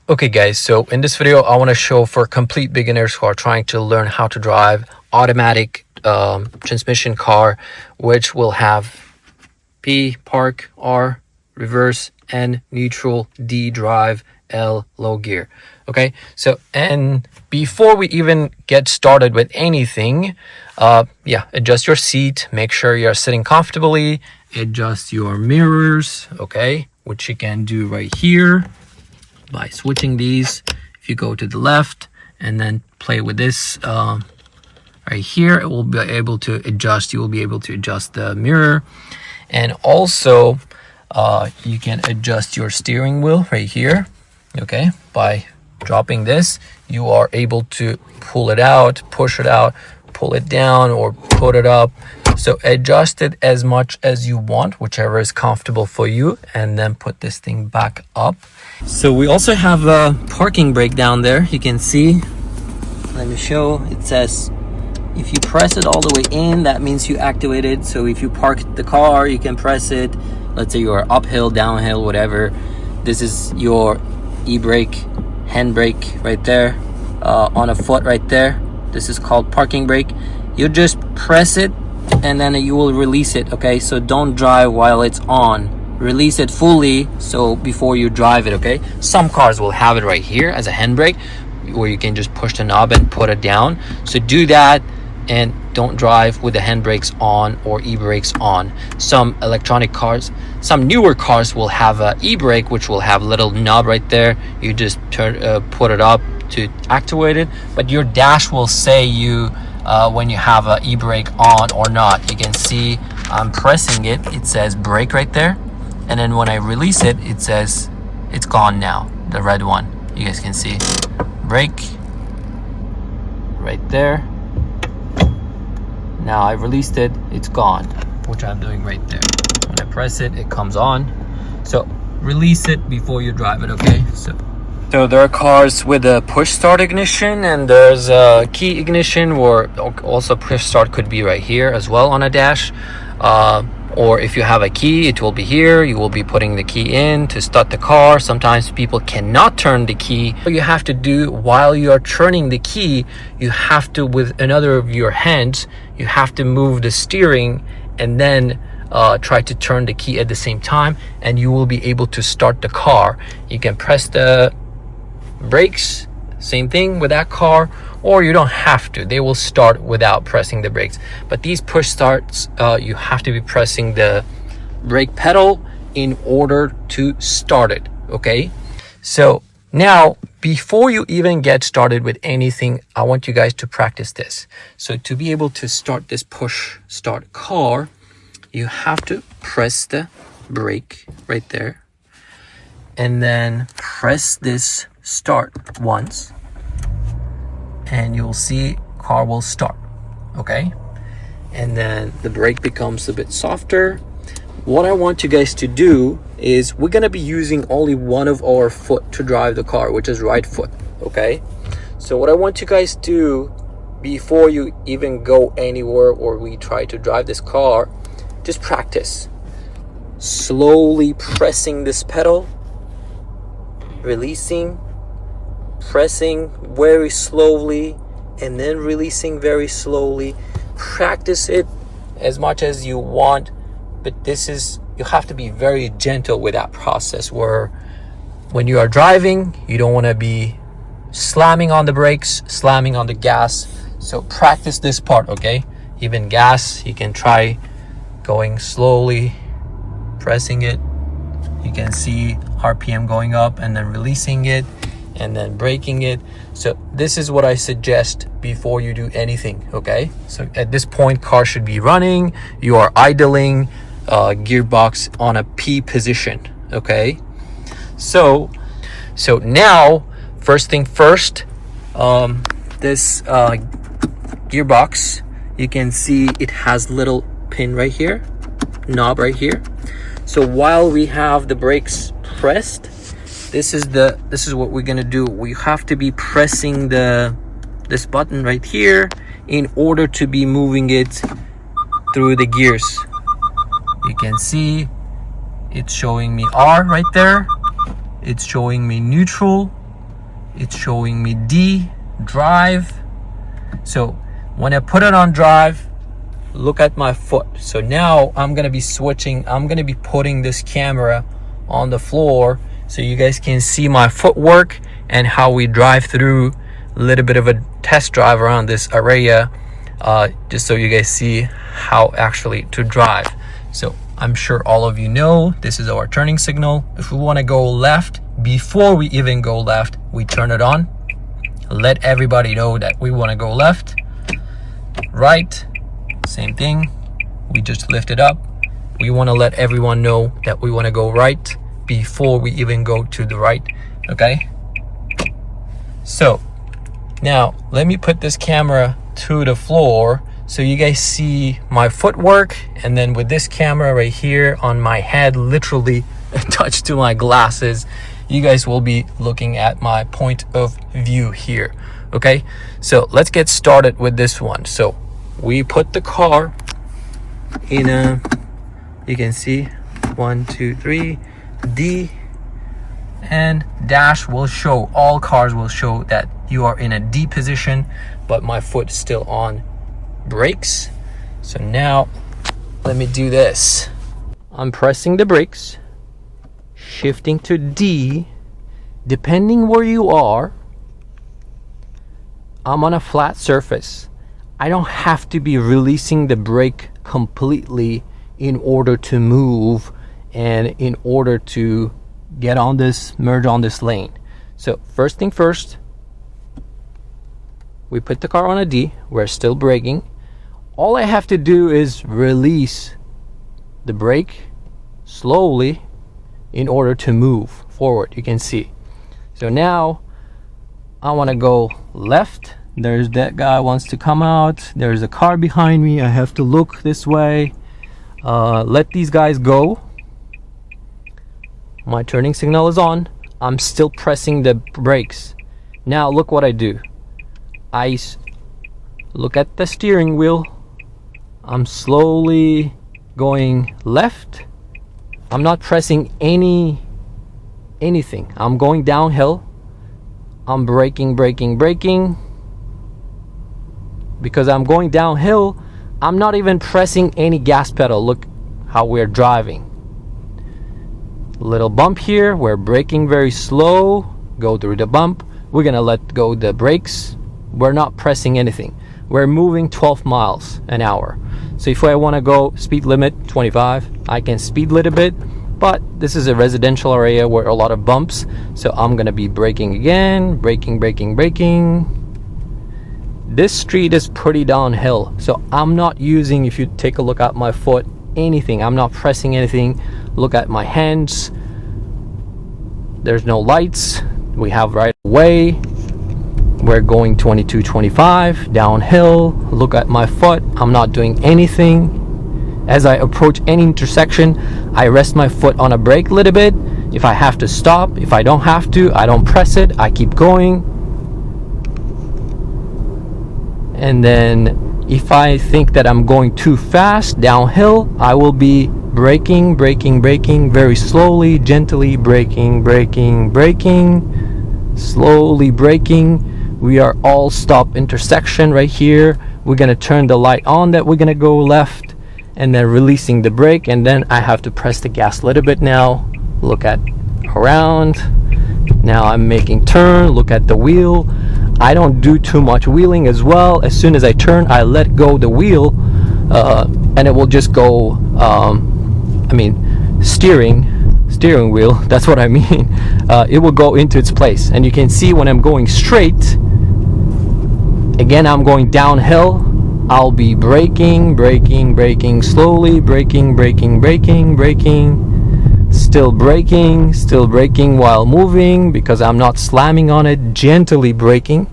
Okay guys, so in this video I want to show for complete beginners who are trying to learn how to drive automatic transmission car, which will have P, park, R, reverse, N, neutral, D, drive, L, low gear. Okay, so and before we even get started with anything, adjust your seat, make sure you're sitting comfortably, adjust your mirrors, okay, which you can do right here by switching these. If you go to the left and then play with this right here, it will be able to adjust. You will be able to adjust the mirror, and also you can adjust your steering wheel right here. Okay, by dropping this, you are able to pull it out, push it out, pull it down, or put it up. So adjust it as much as you want, whichever is comfortable for you, and then put this thing back up. So we also have a parking brake down there. You can see, let me show. It says if you press it all the way in, that means you activate it. So if you park the car, you can press it. Let's say you're uphill, downhill, whatever. This is your e-brake, handbrake right there, on a foot right there. This is called parking brake. You just press it and then you will release it. Okay, so don't drive while it's on. Release it fully so before you drive it. Okay, some cars will have it right here as a handbrake, where you can just push the knob and put it down. So do that, and don't drive with the handbrakes on or e-brakes on. Some electronic cars, some newer cars will have a e-brake, which will have a little knob right there. You just put it up to activate it, but your dash will say you when you have a e-brake on or not. You can see I'm pressing it. It says brake right there, and then when I release it, it says it's gone now, the red one. You guys can see brake right there. Now I released it, it's gone, which I'm doing right there. When I press it, it comes on. So release it before you drive it. Okay, so there are cars with a push start ignition, and there's a key ignition, or also push start could be right here as well on a dash. Or if you have a key, it will be here. You will be putting the key in to start the car. Sometimes people cannot turn the key. What you have to do while you are turning the key, you have to, with another of your hands, you have to move the steering and then try to turn the key at the same time, and you will be able to start the car. You can press the brakes, same thing with that car, or you don't have to. They will start without pressing the brakes. But these push starts, you have to be pressing the brake pedal in order to start it. Okay, so now before you even get started with anything, I want you guys to practice this. So to be able to start this push start car, you have to press the brake right there, and then press this start once, and you'll see car will start. Okay, and then the brake becomes a bit softer. What I want you guys to do is we're gonna be using only one of our foot to drive the car, which is right foot. Okay, so what I want you guys to do before you even go anywhere or we try to drive this car, just practice slowly pressing this pedal, releasing, pressing very slowly, and then releasing very slowly. Practice it as much as you want, but you have to be very gentle with that process, where when you are driving, you don't want to be slamming on the brakes, slamming on the gas. So practice this part. Okay, even gas, you can try going slowly, pressing it. You can see RPM going up and then releasing it and then braking it. So this is what I suggest before you do anything. Okay, so at this point, car should be running. You are idling, gearbox on a P position. Okay, so now first thing first, this gearbox, you can see it has little pin right here, knob right here. So while we have the brakes pressed, this is what we're gonna do. We have to be pressing this button right here in order to be moving it through the gears. You can see it's showing me R right there. It's showing me neutral, it's showing me D, drive. So when I put it on drive, look at my foot. So now I'm gonna be switching, I'm gonna be putting this camera on the floor so you guys can see my footwork and how we drive through. A little bit of a test drive around this area, just so you guys see how actually to drive. So I'm sure all of you know this is our turning signal. If we want to go left, before we even go left, we turn it on, let everybody know that we want to go left. Right, same thing, we just lift it up. We want to let everyone know that we want to go right before we even go to the right. Okay, so now let me put this camera to the floor so you guys see my footwork, and then with this camera right here on my head, literally attached to my glasses, you guys will be looking at my point of view here. Okay, so let's get started with this one. So we put the car in a, you can see 1 2 3 D, and dash will show, all cars will show that you are in a D position, but my foot is still on brakes. So now let me do this. I'm pressing the brakes, shifting to D. Depending where you are, I'm on a flat surface. I don't have to be releasing the brake completely in order to move and in order to get on this, merge on this lane. So first thing first, we put the car on a D, we're still braking. All I have to do is release the brake slowly in order to move forward, you can see. So now I want to go left. There's that guy wants to come out. There's a car behind me. I have to look this way. Let these guys go. My turning signal is on. I'm still pressing the brakes. Now look what I do. I look at the steering wheel. I'm slowly going left. I'm not pressing anything. I'm going downhill. I'm braking. Because I'm going downhill, I'm not even pressing any gas pedal. Look how we're driving. Little bump here, we're braking very slow. Go through the bump. We're gonna let go the brakes. We're not pressing anything. We're moving 12 miles an hour. So if I want to go speed limit 25, I can speed a little bit, but this is a residential area where a lot of bumps, so I'm gonna be braking again, braking. This street is pretty downhill, so I'm not using, if you take a look at my foot, anything. I'm not pressing anything. Look at my hands. There's no lights. We have right away. We're going 22, 25 downhill. Look at my foot. I'm not doing anything. As I approach any intersection, I rest my foot on a brake a little bit. If I have to stop, if I don't have to, I don't press it. I keep going. And then if I think that I'm going too fast downhill, I will be braking very slowly, gently braking, slowly braking. We are all stop intersection right here. We're gonna turn the light on that we're gonna go left, and then releasing the brake, and then I have to press the gas a little bit now. Look at around. Now I'm making turn. Look at the wheel. I don't do too much wheeling as well. As soon as I turn, I let go the wheel, and it will just go. Steering wheel. That's what I mean. It will go into its place, and you can see when I'm going straight. Again, I'm going downhill. I'll be braking slowly, braking. Still braking while moving because I'm not slamming on it, gently braking.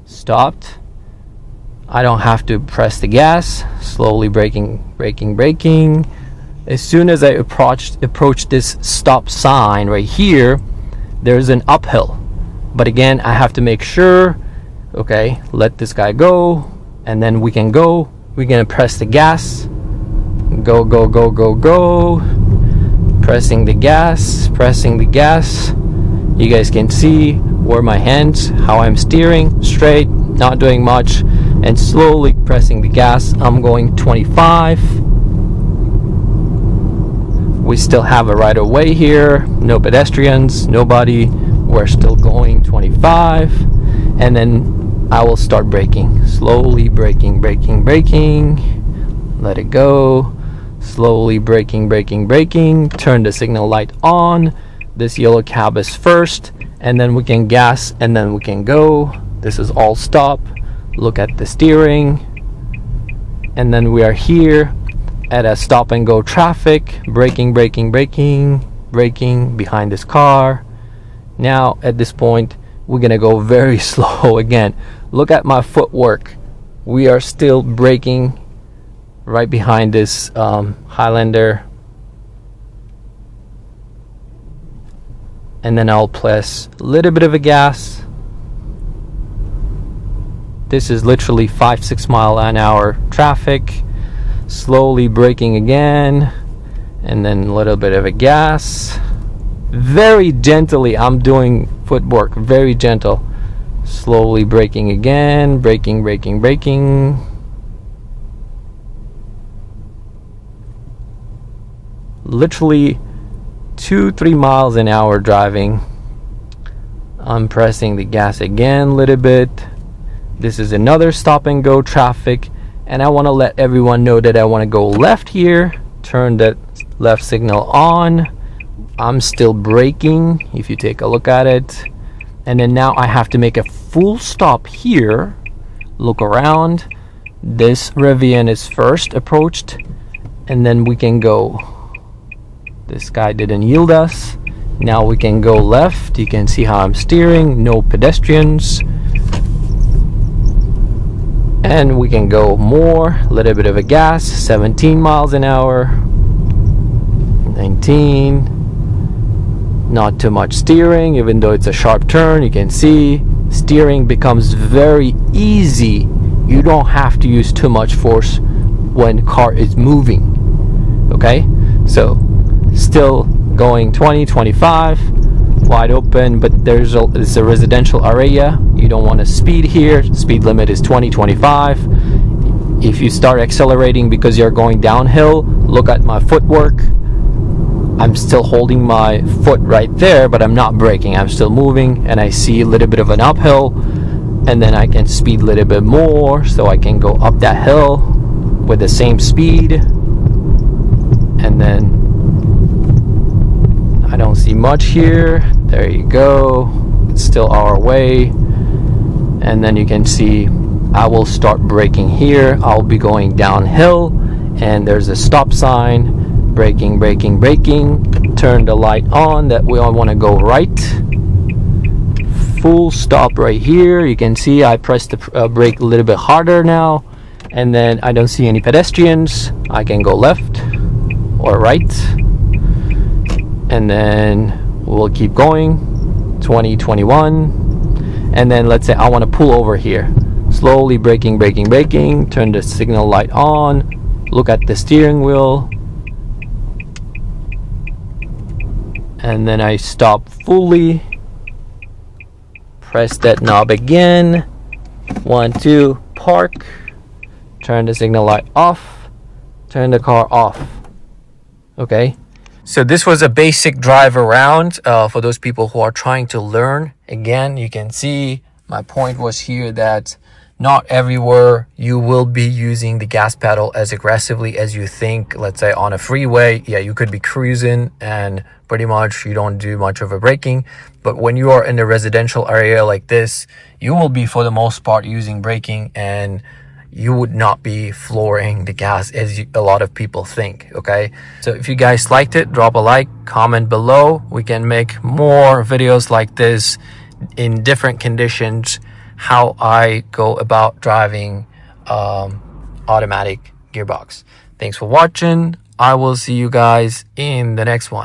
Stopped. I don't have to press the gas. Slowly braking. As soon as I approach this stop sign right here, there's an uphill. But again, I have to make sure, okay, let this guy go, and then we can go. We're gonna press the gas. Go. Pressing the gas. You guys can see where my hands, how I'm steering, straight, not doing much, and slowly pressing the gas. I'm going 25. We still have a right of way here, no pedestrians, nobody. We're still going 25, and then I will start braking. Slowly braking, let it go. Slowly braking, turn the signal light on. This yellow cab is first, and then we can gas, and then we can go. This is all stop. Look at the steering, and then we are here at a stop and go traffic. Braking behind this car. Now at this point we're gonna go very slow again. Look at my footwork. We are still braking right behind this Highlander, and then I'll press a little bit of a gas. This is literally 5-6 mile an hour traffic. Slowly braking again, and then a little bit of a gas. Very gently I'm doing footwork, very gentle. Slowly braking again, braking. Literally 2-3 miles an hour driving. I'm pressing the gas again a little bit. This is another stop and go traffic, and I want to let everyone know that I want to go left here. Turn that left signal on. I'm still braking, if you take a look at it. And then now I have to make a full stop here. Look around. This Rivian is first approached, and then we can go. This guy didn't yield us. Now we can go left. You can see how I'm steering. No pedestrians. And we can go more. A little bit of a gas. 17 miles an hour. 19. Not too much steering, even though it's a sharp turn. You can see steering becomes very easy. You don't have to use too much force when car is moving. Okay, so still going 20, 25, wide open, but it's a residential area. You don't want to speed here. Speed limit is 20, 25. If you start accelerating because you're going downhill, look at my footwork. I'm still holding my foot right there, but I'm not braking. I'm still moving, and I see a little bit of an uphill, and then I can speed a little bit more, so I can go up that hill with the same speed. And then I don't see much here. There you go. It's still our way. And then you can see I will start braking here. I'll be going downhill, and there's a stop sign. Braking. Turn the light on that we all want to go right. Full stop right here. You can see I pressed the brake a little bit harder now, and then I don't see any pedestrians. I can go left or right, and then we'll keep going. 20, 21, and then let's say I want to pull over here. Slowly braking. Turn the signal light on. Look at the steering wheel. And then I stop fully. Press that knob again. 1, 2, park. Turn the signal light off. Turn the car off. Okay. So this was a basic drive around for those people who are trying to learn. Again, you can see my point was here that not everywhere you will be using the gas pedal as aggressively as you think. Let's say on a freeway, yeah, you could be cruising and pretty much you don't do much of a braking. But when you are in a residential area like this, you will be for the most part using braking, and you would not be flooring the gas as a lot of people think. Okay, so if you guys liked it, drop a like, comment below. We can make more videos like this in different conditions, how I go about driving automatic gearbox. Thanks for watching. I will see you guys in the next one.